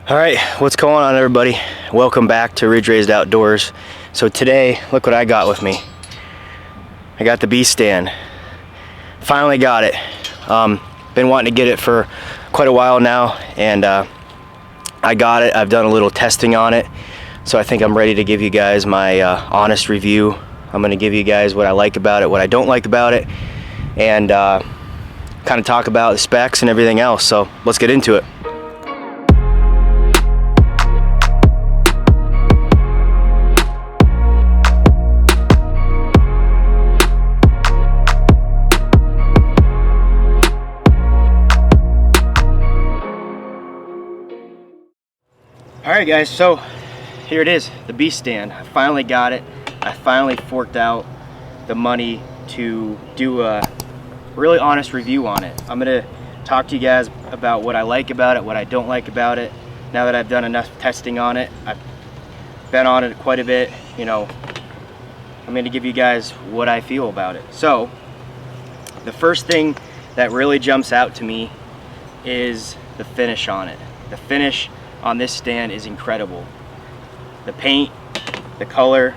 All right, what's going on, everybody? Welcome back to Ridge Raised Outdoors. So today, look what I got with me. I got the B stand. Finally got it. Been wanting to get it for quite a while now, and I got it. I've done a little testing on it, so I think I'm ready to give you guys my honest review. I'm going to give you guys what I like about it, what I don't like about it, and kind of talk about the specs and everything else. So let's get into it. Alright guys, so here it is, the B stand. I finally got it. I finally forked out the money to do a really honest review on it. I'm going to talk to you guys about what I like about it, what I don't like about it. Now that I've done enough testing on it, I've been on it quite a bit, you know, I'm going to give you guys what I feel about it. So, the first thing that really jumps out to me is the finish on it. The finish on this stand is incredible. The paint, the color,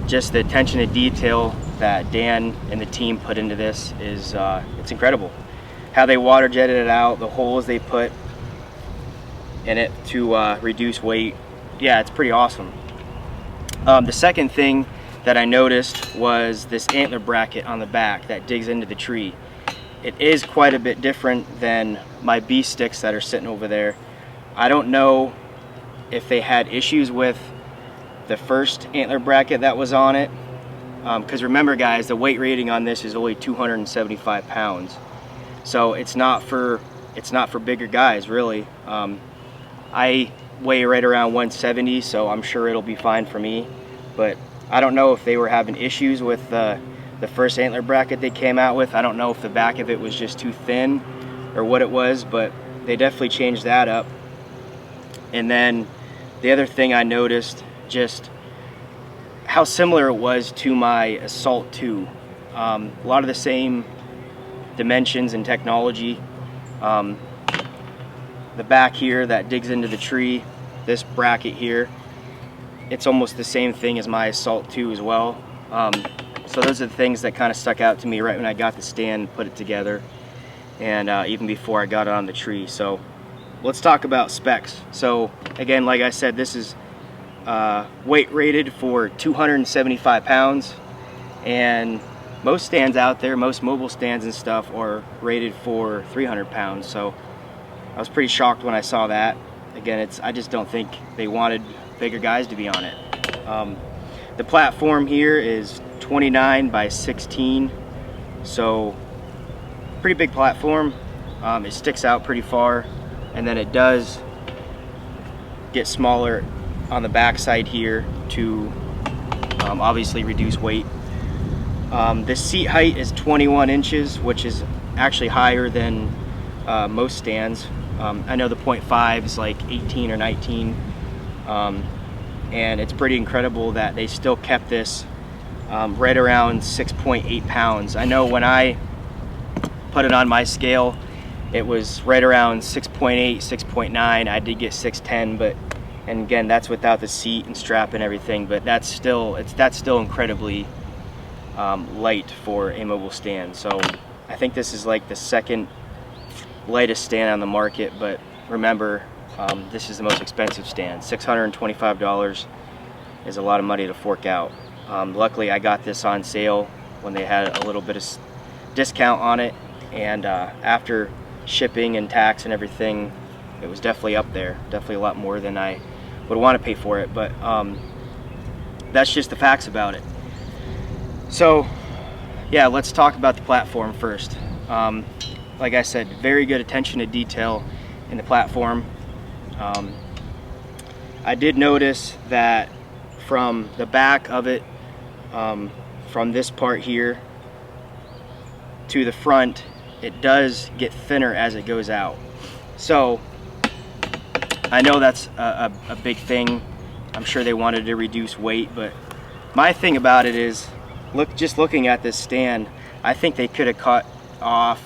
just the attention to detail that Dan and the team put into this is it's incredible. How they water jetted it out, the holes they put in it to reduce weight. Yeah, it's pretty awesome. The second thing that I noticed was this antler bracket on the back that digs into the tree. It is quite a bit different than my B sticks that are sitting over there. I don't know if they had issues with the first antler bracket that was on it, because remember guys, the weight rating on this is only 275 pounds, so it's not for bigger guys really. I weigh right around 170, so I'm sure it'll be fine for me, but I don't know if they were having issues with the first antler bracket they came out with. I don't know if the back of it was just too thin or what it was, but they definitely changed that up. And then the other thing I noticed, just how similar it was to my Assault 2. A lot of the same dimensions and technology. The back here that digs into the tree, this bracket here, it's almost the same thing as my Assault 2 as well. So those are the things that kind of stuck out to me right when I got the stand, put it together, and even before I got it on the tree. So let's talk about specs. So again, like I said, this is weight rated for 275 pounds, and most stands out there, most mobile stands and stuff, are rated for 300 pounds. So I was pretty shocked when I saw that. Again, I just don't think they wanted bigger guys to be on it. The platform here is 29 by 16, so pretty big platform. It sticks out pretty far. And then it does get smaller on the back side here to obviously reduce weight. The seat height is 21 inches, which is actually higher than most stands. I know the 0.5 is like 18 or 19, and it's pretty incredible that they still kept this right around 6.8 pounds. I know when I put it on my scale, it was right around 6.8, 6.9. I did get 610, but, and again, that's without the seat and strap and everything, but that's still incredibly light for a mobile stand. So I think this is like the second lightest stand on the market, but remember, this is the most expensive stand. $625 is a lot of money to fork out. Luckily, I got this on sale when they had a little bit of discount on it, and after shipping and tax and everything, it was definitely up there, definitely a lot more than I would want to pay for it, but that's just the facts about it. So yeah, let's talk about the platform first. Like I said, very good attention to detail in the platform. I did notice that from the back of it, from this part here to the front, it does get thinner as it goes out. So I know that's a big thing. I'm sure they wanted to reduce weight, but my thing about it is, just looking at this stand, I think they could have cut off,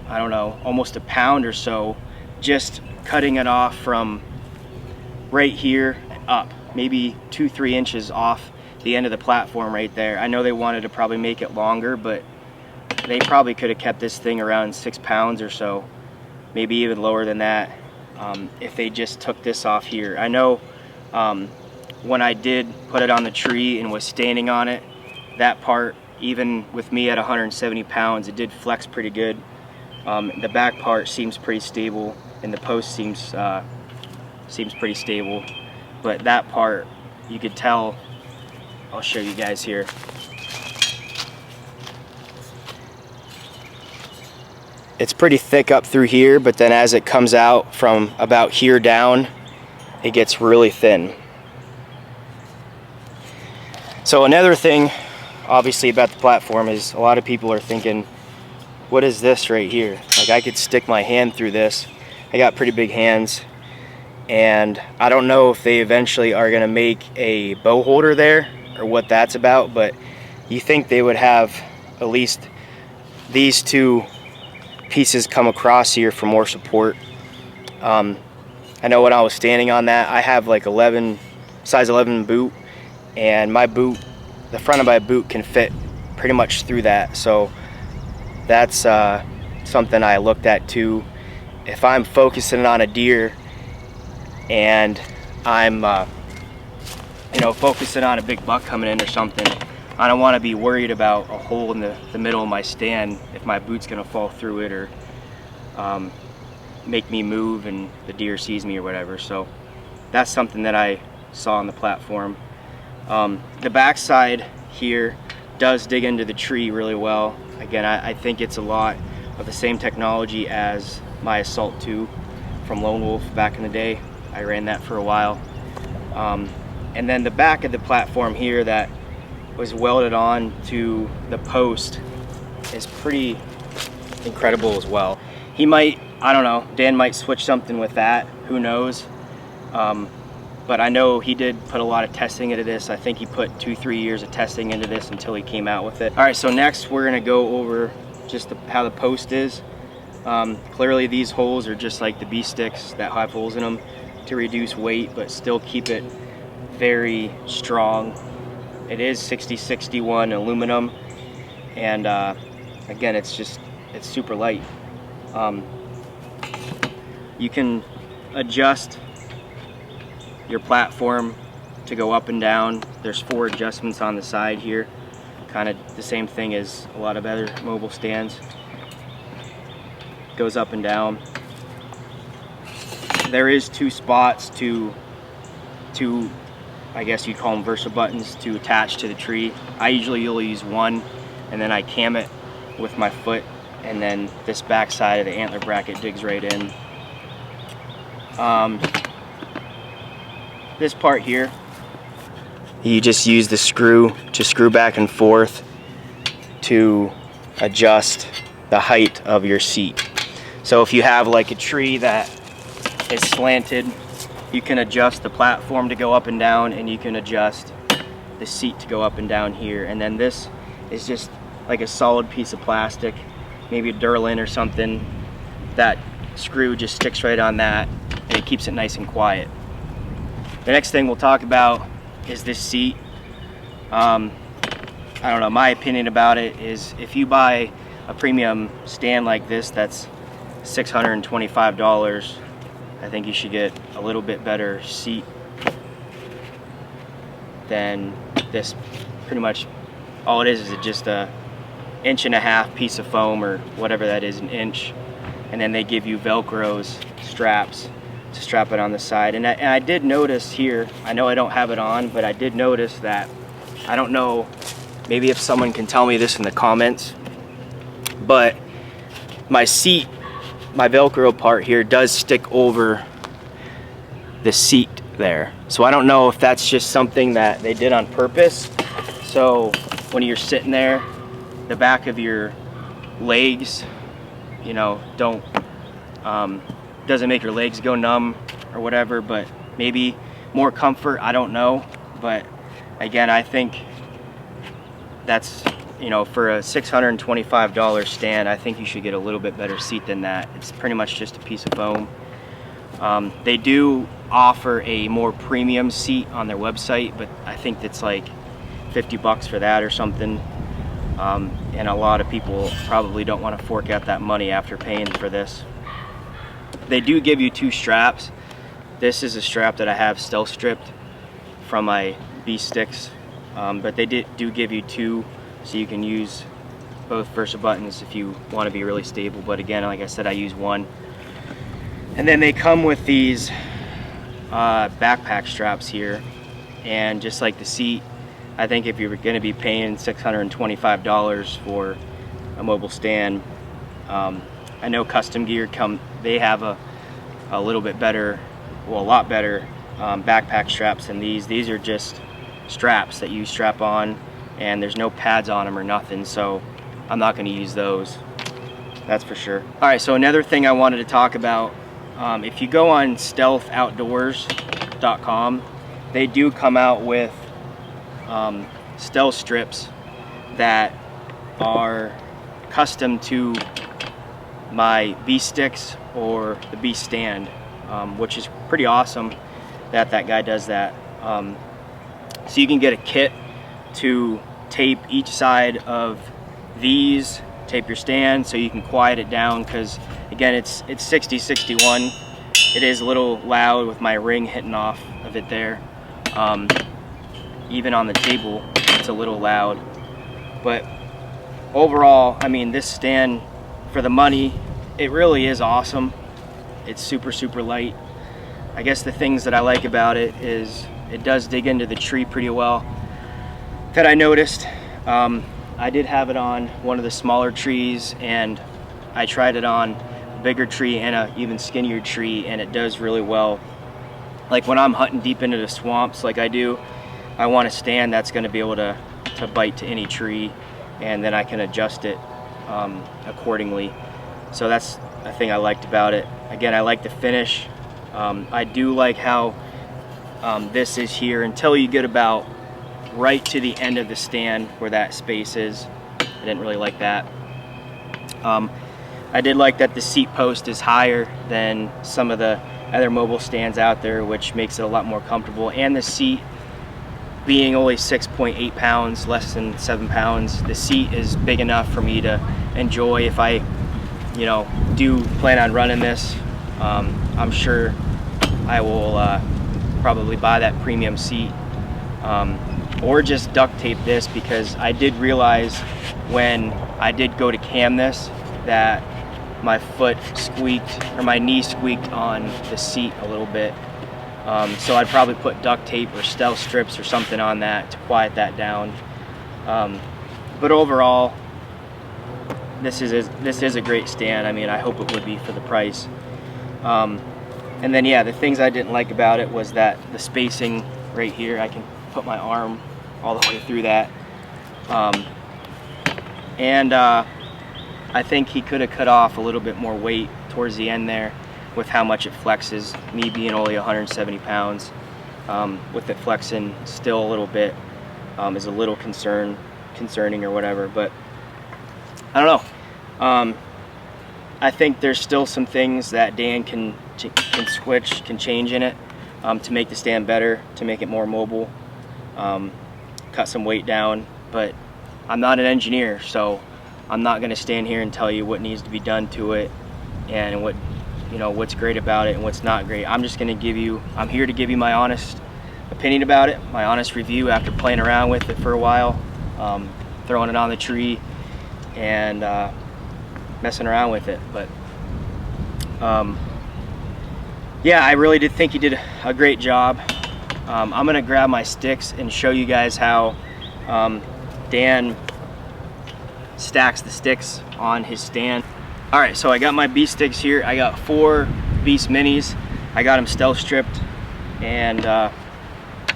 I don't know, almost a pound or so just cutting it off from right here up, maybe 2-3 inches off the end of the platform right there. I know they wanted to probably make it longer, but they probably could have kept this thing around 6 pounds or so, maybe even lower than that, if they just took this off here. I know when I did put it on the tree and was standing on it, that part, even with me at 170 pounds, it did flex pretty good. The back part seems pretty stable, and the post seems pretty stable, but that part, you could tell. I'll show you guys here. It's pretty thick up through here, but then as it comes out from about here down, it gets really thin. So another thing, obviously, about the platform is a lot of people are thinking, what is this right here? Like, I could stick my hand through this. I got pretty big hands, and I don't know if they eventually are gonna make a bow holder there or what that's about, but you think they would have at least these two pieces come across here for more support. I know when I was standing on that, I have like size 11 boot, and my boot, the front of my boot can fit pretty much through that. So that's something I looked at too. If I'm focusing on a deer and I'm focusing on a big buck coming in or something, I don't want to be worried about a hole in the middle of my stand if my boot's gonna fall through it or make me move and the deer sees me or whatever. So that's something that I saw on the platform. The backside here does dig into the tree really well. Again, I think it's a lot of the same technology as my Assault 2 from Lone Wolf back in the day. I ran that for a while. And then the back of the platform here that was welded on to the post is pretty incredible as well. He might, I don't know, Dan might switch something with that, who knows. But I know he did put a lot of testing into this. I think he put 2-3 years of testing into this until he came out with it. All right, so next we're gonna go over just how the post is. Clearly these holes are just like the B sticks that have holes in them to reduce weight, but still keep it very strong. It is 6061 aluminum, and again, it's super light. You can adjust your platform to go up and down. There's 4 adjustments on the side here, kind of the same thing as a lot of other mobile stands. Goes up and down. There is 2 spots to I guess you'd call them Versa buttons to attach to the tree. I usually only use one, and then I cam it with my foot, and then this back side of the antler bracket digs right in. This part here, you just use the screw to screw back and forth to adjust the height of your seat. So if you have like a tree that is slanted, you can adjust the platform to go up and down, and you can adjust the seat to go up and down here. And then this is just like a solid piece of plastic, maybe a Durlin or something. That screw just sticks right on that, and it keeps it nice and quiet. The next thing we'll talk about is this seat. I don't know, my opinion about it is if you buy a premium stand like this that's $625, I think you should get a little bit better seat than this. Pretty much all it is just a 1.5 inch piece of foam, or whatever that is, an inch, and then they give you Velcro's straps to strap it on the side. And I did notice here, I know I don't have it on, but I did notice that, I don't know, maybe if someone can tell me this in the comments, but my seat, my Velcro part here does stick over the seat there. So I don't know if that's just something that they did on purpose. So when you're sitting there, the back of your legs, you know, doesn't make your legs go numb or whatever, but maybe more comfort, I don't know. But again, I think that's, you know, for a $625 stand, I think you should get a little bit better seat than that. It's pretty much just a piece of foam They do offer a more premium seat on their website, but I think it's like 50 bucks for that or something. And a lot of people probably don't want to fork out that money after paying for this. They do give you 2 straps. This is a strap that I have stealth stripped from my B sticks, but they do give you 2, so you can use both Versa buttons if you want to be really stable. But again, like I said, I use 1. And then they come with these backpack straps here, and just like the seat, I think if you're going to be paying $625 for a mobile stand, I know Custom Gear they have a little bit better, well, a lot better backpack straps than these. These are just straps that you strap on, and there's no pads on them or nothing, so I'm not going to use those, that's for sure. Alright, so another thing I wanted to talk about, if you go on stealthoutdoors.com, they do come out with stealth strips that are custom to my B sticks or the B stand, which is pretty awesome that guy does that. So you can get a kit to tape each side of these, tape your stand so you can quiet it down, because again, it's 60-61. It is a little loud with my ring hitting off of it there. Even on the table, it's a little loud. But overall, I mean, this stand, for the money, it really is awesome. It's super light. I guess the things that I like about it is it does dig into the tree pretty well, that I noticed. I did have it on one of the smaller trees, and I tried it on a bigger tree and a even skinnier tree, and it does really well. Like when I'm hunting deep into the swamps like I do, I want a stand that's going to be able to bite to any tree, and then I can adjust it accordingly. So that's a thing I liked about it. Again, I like the finish. I do like how this is here until you get about right to the end of the stand where that space is. I didn't really like that. I did like that the seat post is higher than some of the other mobile stands out there, which makes it a lot more comfortable. And the seat being only 6.8 pounds, less than 7 pounds, the seat is big enough for me to enjoy if I, you know, do plan on running this. I'm sure I will probably buy that premium seat, or just duct tape this, because I did realize when I did go to cam this that my foot squeaked, or my knee squeaked on the seat a little bit. So I'd probably put duct tape or stealth strips or something on that to quiet that down. But overall, this is a great stand. I mean, I hope it would be for the price. And then yeah, the things I didn't like about it was that the spacing right here, I can put my arm all the way through that. I think he could have cut off a little bit more weight towards the end there with how much it flexes. Me being only 170 pounds, with it flexing still a little bit, is a little concerning or whatever. But I don't know. I think there's still some things that Dan can change in it to make the stand better, to make it more mobile, cut some weight down. But I'm not an engineer, so I'm not going to stand here and tell you what needs to be done to it and what, you know, what's great about it and what's not great. I'm just going to I'm here to give you my honest opinion about it, my honest review after playing around with it for a while, throwing it on the tree and messing around with it. But yeah, I really did think he did a great job. I'm gonna grab my sticks and show you guys how Dan stacks the sticks on his stand. All right, so I got my B sticks here. I got 4 Beast Minis. I got them stealth stripped, and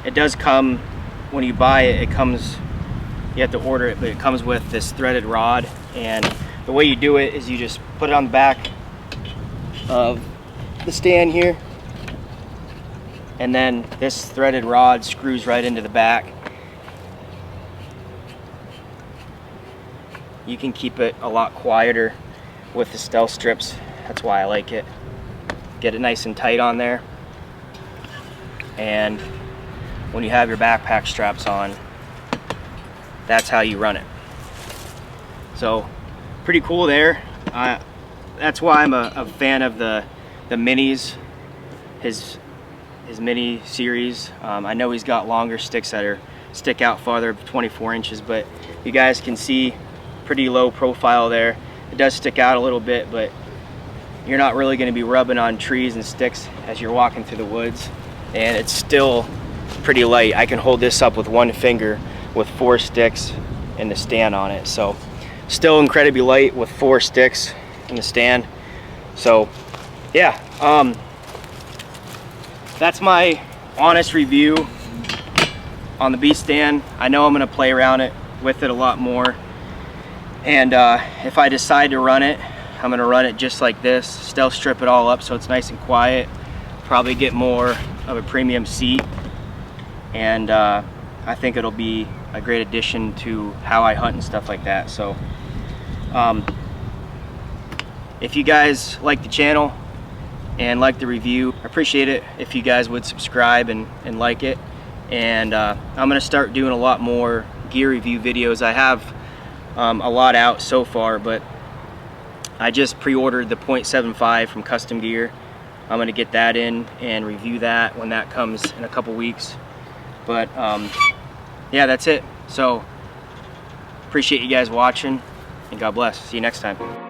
it does come, when you buy it, you have to order it, but it comes with this threaded rod. And the way you do it is you just put it on the back of the stand here, and then this threaded rod screws right into the back. You can keep it a lot quieter with the stealth strips. That's why I like it. get it nice and tight on there. And when you have your backpack straps on, that's how you run it. So pretty cool there. That's why I'm a fan of the minis, his mini series. I know he's got longer sticks that stick out farther, 24 inches, but you guys can see pretty low profile there. It does stick out a little bit, but you're not really going to be rubbing on trees and sticks as you're walking through the woods. And it's still pretty light. I can hold this up with one finger with 4 sticks and the stand on it. So still incredibly light with 4 sticks in the stand. So yeah, that's my honest review on the Beast stand. I know I'm going to play around with it a lot more, and if I decide to run it, I'm going to run it just like this, still strip it all up so it's nice and quiet, probably get more of a premium seat, and I think it'll be a great addition to how I hunt and stuff like that. So if you guys like the channel and like the review, I appreciate it if you guys would subscribe and like it. And I'm gonna start doing a lot more gear review videos. I have a lot out so far, but I just pre-ordered the .75 from Custom Gear. I'm gonna get that in and review that when that comes in a couple weeks. But yeah, that's it. So appreciate you guys watching, and God bless. See you next time.